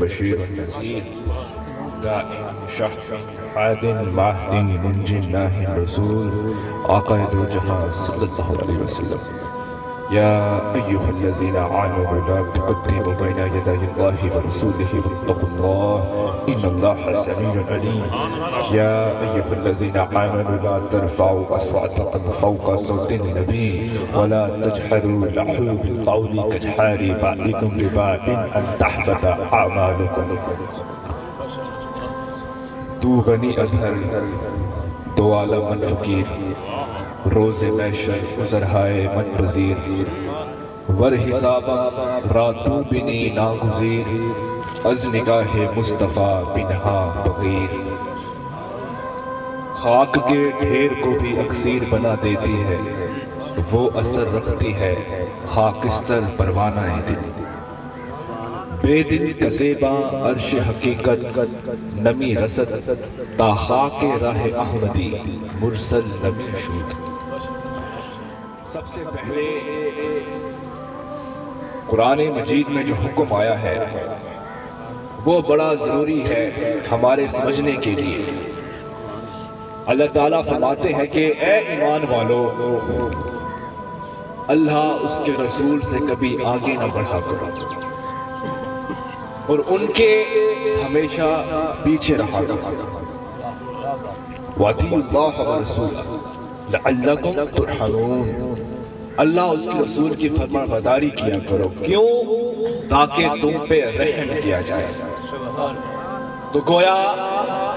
بشیر نذیر دائم شفیع عادل مہدی منجی ناہی رسول آقا دو جہاں صلی اللہ علیہ وسلم یا ایہا الذین آمنوا لا تقدموا بین یدی اللہ ورسولہ واتقوا اللہ ان اللہ سمیع علیم یا ایہا الذین آمنوا لا ترفعوا اصواتکم فوق صوت النبی ولا تجهروا له بالقول كجهر بعضكم لبعض ان تحبط اعمالکم تو غنی ازہر دو عالم من فقیر روز محشر عذرہائے من پذیر ور حسابا راتو بنی ناگزیر از نگاہ مصطفیٰ بنہا بغیر خاک کے ڈھیر کو بھی اکسیر بنا دیتی ہے وہ اثر رکھتی ہے خاکستر پروانہ دل بے دل کسیبہ عرش حقیقت نمی رسد تا خاک راہ احمدی مرسل نمی شود سب سے پہلے قرآن مجید میں جو حکم آیا ہے وہ بڑا ضروری ہے ہمارے سمجھنے کے لیے اللہ تعالیٰ فرماتے ہیں کہ اے ایمان والو اللہ اس کے رسول سے کبھی آگے نہ بڑھا کرو اور ان کے ہمیشہ پیچھے رہا کرو وَأَطِیعُوا اللَّهَ وَرَسُولَهُ لَعَلَّكُمْ تُرْحَمُونَ اللہ اس کے رسول کی فرمان برداری کیا کرو کیوں تاکہ تم پہ رحم کیا جائے تو گویا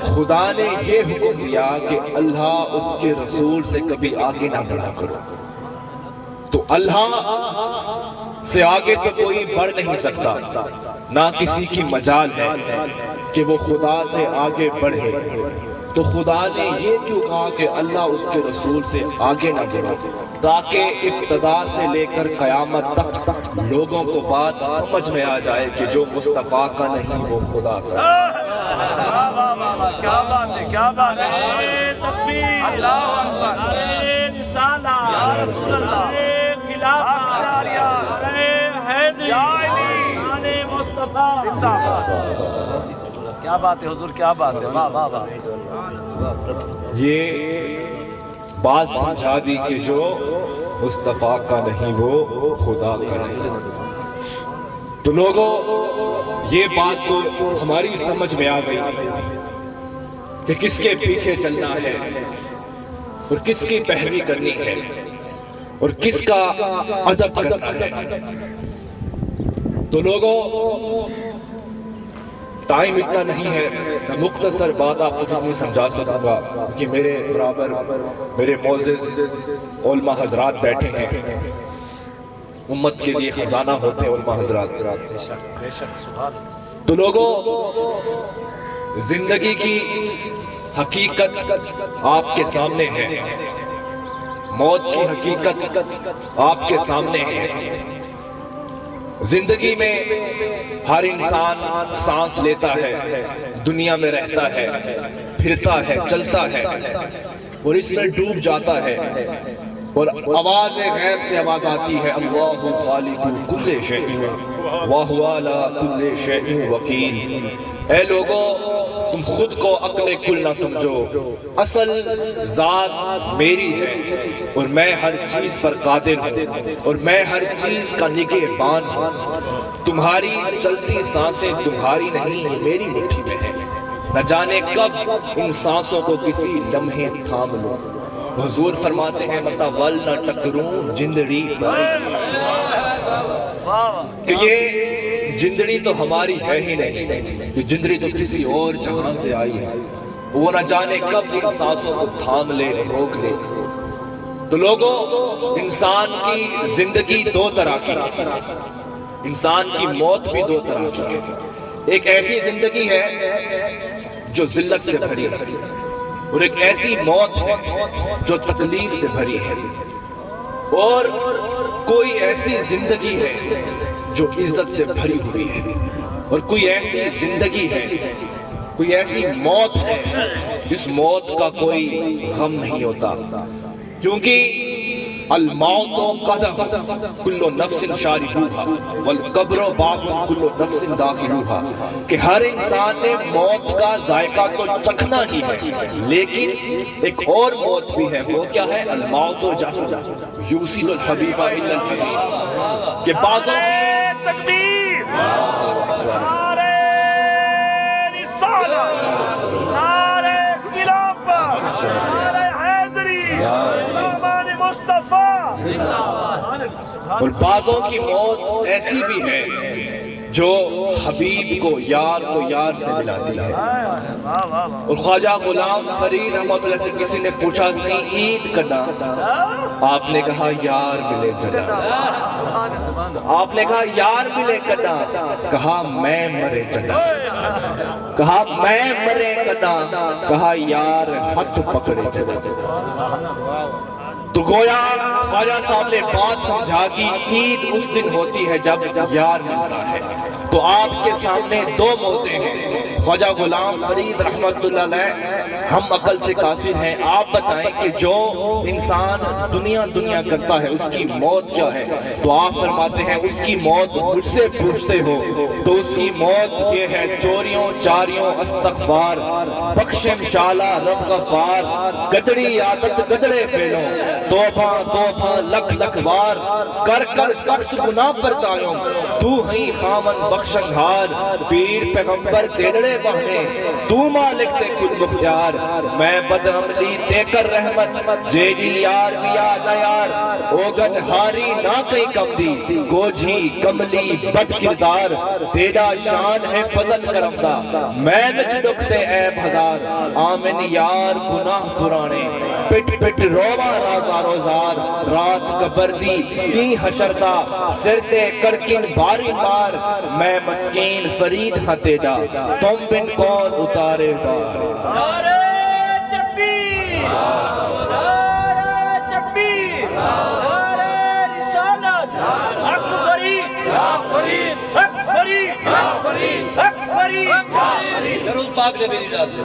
خدا نے یہ حکم دیا کہ اللہ اس کے رسول سے کبھی آگے نہ بڑھا کرو تو اللہ سے آگے تو کوئی بڑھ نہیں سکتا نہ کسی کی مجال ہے کہ وہ خدا سے آگے بڑھے تو خدا نے یہ کیوں کہا کہ اللہ اس کے رسول سے آگے نہ بڑھے تاکہ ابتدا سے لے کر قیامت تک لوگوں کو بات سمجھ میں آ جائے کہ جو مصطفیٰ کا نہیں وہ خدا کا کیا بات ہے کیا بات ہے تکبیر اللہ اکبر رسالہ یا رسول اللہ خلافت جاریہ حیدری آنے مصطفیٰ زندہ باد کیا بات ہے حضور کیا بات ہے واہ واہ واہ یہ بات سمجھا دی کہ جو مصطفیٰ کا نہیں وہ خدا کا نہیں تو لوگوں یہ بات تو ہماری سمجھ میں آ گئی کہ کس کے پیچھے چلنا ہے اور کس کی پیروی کرنی ہے اور کس کا ادب کرنا ہے تو لوگوں ٹائم اتنا نہیں ہے میں مختصر بات آپ کو جتنی سمجھا سکوں گا کہ میرے برابر میرے معزز علماء حضرات بیٹھے ہیں امت کے لیے خزانہ ہوتے ہیں علماء حضرات تو لوگوں زندگی کی حقیقت آپ کے سامنے ہے موت کی حقیقت آپ کے سامنے ہے زندگی میں ہر انسان سانس لیتا ہے دنیا میں رہتا ہے پھرتا ہے چلتا ہے اور اس میں ڈوب جاتا ہے اور آواز غیب سے آواز آتی ہے اللہ خالق کل شیء وہو علی کل شیء وکیل اے لوگوں تم خود کو عقل کل نہ سمجھو اصل ذات میری ہے اور میں ہر چیز پر قادر ہوں اور میں ہر چیز کا نگہبان ہوں تمہاری چلتی سانسیں تمہاری نہیں میری مٹھی میں ہے نہ جانے کب ان سانسوں کو کسی لمحے تھام لو حضور فرماتے ہیں متول نہ ٹکروں جندڑی کہ یہ جندڑی تو ہماری ہے ہی نہیں یہ جندڑی تو کسی اور جہاں سے آئی ہے وہ نہ جانے کب ان سانسوں کو تھام لے روک لے تو لوگوں انسان کی زندگی دو طرح کی انسان کی موت بھی دو طرح کی ہے ایک ایسی زندگی ہے جو ذلت سے بھری ہے اور ایک ایسی موت ہے جو تکلیف سے بھری ہے اور کوئی ایسی زندگی ہے جو عزت سے بھری ہوئی ہے اور کوئی ایسی زندگی ہے کوئی ایسی موت ہے جس موت کا کوئی غم نہیں ہوتا کیونکہ الموت قدم کل نفس شاربوہا والقبر باب کل نفس داخلوہا، کہ ہر انسان نے موت کا ذائقہ تو چکھنا ہی ہے، لیکن ایک اور موت بھی ہے، وہ کیا ہے؟ الموت جسد یوسیل الحبیب الا الحبیب، کہ بعضوں کی تکبیر، نعرہ رسالت، نعرہ خلافت، نعرہ حیدری، امام مصطفیٰ، اور بعضوں کی موت ایسی بھی ہے جو حبیب کو یار سے ملاتی ہے۔ اور خواجہ غلام فرید رحمۃ اللہ سے کسی نے پوچھا صحیح عید کرنا، آپ نے کہا یار ملے جنا، آپ نے کہا یار ملے کرنا، کہا میں مرے جنا، کہا میں مرے کرنا، کہا یار ہاتھ پکڑے جنا۔ تو گویا خواجہ صاحب نے بات سمجھا کہ عید اس دن ہوتی ہے جب یار ملتا ہے۔ تو آپ کے سامنے دو موتیں ہیں، خواجہ غلام فرید رحمت اللہ علیہ ہم عقل سے قاصر ہیں، آپ بتائیں کہ جو انسان دنیا کرتا ہے اس کی موت کیا ہے؟ تو آپ فرماتے ہیں اس کی موت مجھ سے پوچھتے ہو تو اس کی موت یہ ہے، چوریوں چاریوں استغفار، بخشم شالا رب غفار، گدڑی عادت گدڑے فیلوں، توبہ لکھ لکھ وار، کر سخت گناہ پر تایوں، تو ہی خامن بخشنہار، پیر پیغمبر تیرڑے بہنے، تو مالک تے کل مختار، میں بدعملی تے کر رحمت، جیڑی یار بیا نیار، اوگن ہاری نہ کئی کم دی، گوجھی کملی بد کردار، تیرا شان ہے فضل کرم دا، میں نچ لکھتے عیب ہزار، آمن یار گناہ پرانے، پٹ روما رازارو زار، رات گبردی نی حشردہ، سرتے کڑکن باری مار، میں مسکین فرید ہاں تیرا، تم بن کون اتارے بار۔ نعرہ تکبیر، نعرہ تکبیر، نعرہ رسالت، حق فرید، حق فرید، حق فرید، درود پاک نبی جاتے۔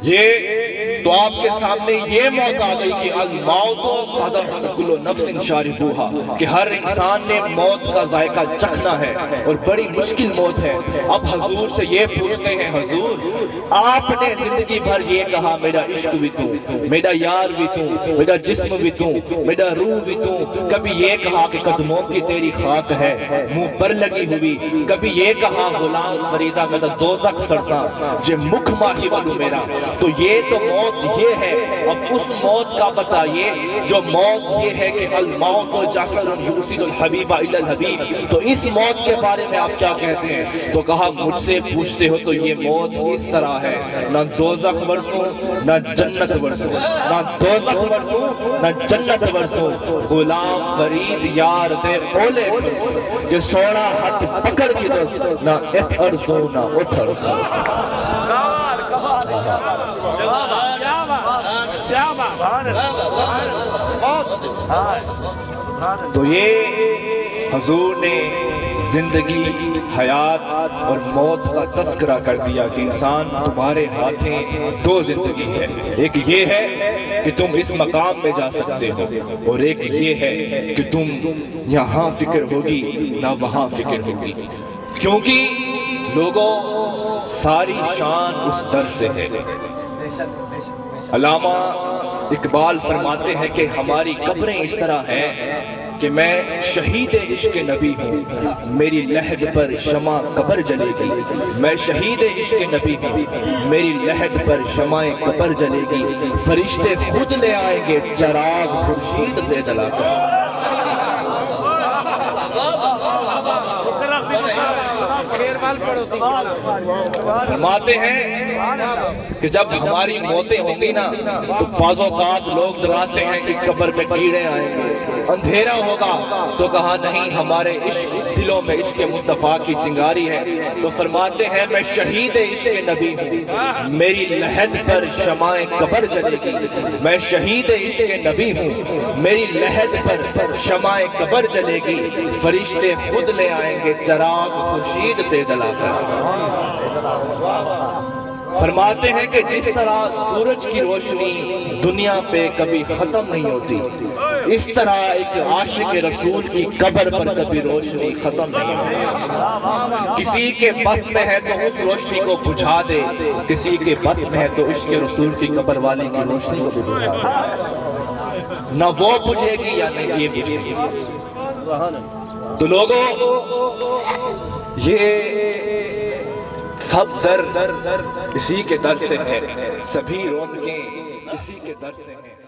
یہ تو آپ کے سامنے یہ موت آ گئی کہ الموت قدم کل نفس شاربوہا، کہ ہر انسان نے موت کا ذائقہ چکھنا ہے اور بڑی مشکل موت ہے۔ اب حضور سے یہ پوچھتے ہیں، حضور آپ نے زندگی بھر یہ کہا میرا عشق بھی تو، میرا یار بھی تو، میرا جسم بھی تو، میرا روح بھی تو، کبھی یہ کہا کہ قدموں کی تیری خاک ہے منہ پر لگی ہوئی، کبھی یہ کہا غلام فریدہ میں تو دوزخ سرساں جے مکھ ماہی والو میرا۔ تو یہ تو موت یہ ہے، اب اس موت کا بتائیے جو موت یہ ہے کہ الموت جسد یوسیل الحبیب الی الحبیب، تو اس موت کے بارے میں آپ کیا کہتے ہیں؟ تو کہا مجھ سے پوچھتے ہو تو یہ موت اس طرح ہے، نہ دوزخ ورسوں نہ جنت ورسوں، نہ دوزخ ورسوں نہ جنت ورسوں، غلام فرید یار دے اولے پرسوں، جو سوڑا ہاتھ پکڑ کی دس، نہ ات ارسوں نہ ات ارسوں۔ تو یہ حضور نے زندگی، حیات اور موت کا تذکرہ کر دیا کہ انسان تمہارے ہاتھیں دو زندگی ہے، ایک یہ ہے کہ تم اس مقام میں جا سکتے ہو، اور ایک یہ ہے کہ تم یہاں فکر ہوگی نہ وہاں فکر ہوگی، کیونکہ لوگوں ساری شان اس در سے ہے۔ علامہ اقبال فرماتے ہیں کہ ہماری قبریں اس طرح ہیں کہ میں شہید عشق نبی ہوں، میری لحد پر شمع قبر جلے گی، میں شہید عشق نبی ہوں، میری لحد پر شمع قبر جلے گی، فرشتے خود لے آئیں گے چراغ خورشید سے جلا کر۔ فرماتے ہیں کہ جب ہماری موتیں ہوں گی نا تو بعض اوقات لوگ ڈراتے ہیں کہ قبر میں کیڑے آئیں گے، اندھیرا ہوگا، تو کہا نہیں، ہمارے عشق دلوں میں عشق مصطفیٰ کی چنگاری ہے۔ تو فرماتے ہیں میں شہید عشق نبی ہوں، میری لحد پر شمع قبر جلے گی، میں شہید عشق نبی ہوں، میری لحد پر شمع قبر جلے گی، فرشتے خود لے آئیں گے چراغ خورشید سے جلا کر۔ فرماتے ہیں کہ جس طرح سورج کی روشنی دنیا پہ کبھی ختم نہیں ہوتی، اس طرح ایک عاشق رسول کی قبر پر کبھی روشنی ختم نہیں ہوتی۔ کسی کے بس میں ہے تو اس روشنی کو بجھا دے، کسی کے بس میں ہے تو عشق رسول کی قبر والی کی روشنی کو بھی بجھا دے، نہ وہ بجھے گی یا نہ یہ بجھے گی۔ تو لوگوں، یہ سب درد اسی کے در سے ہے، سبھی رونقیں اسی کے در سے ہیں۔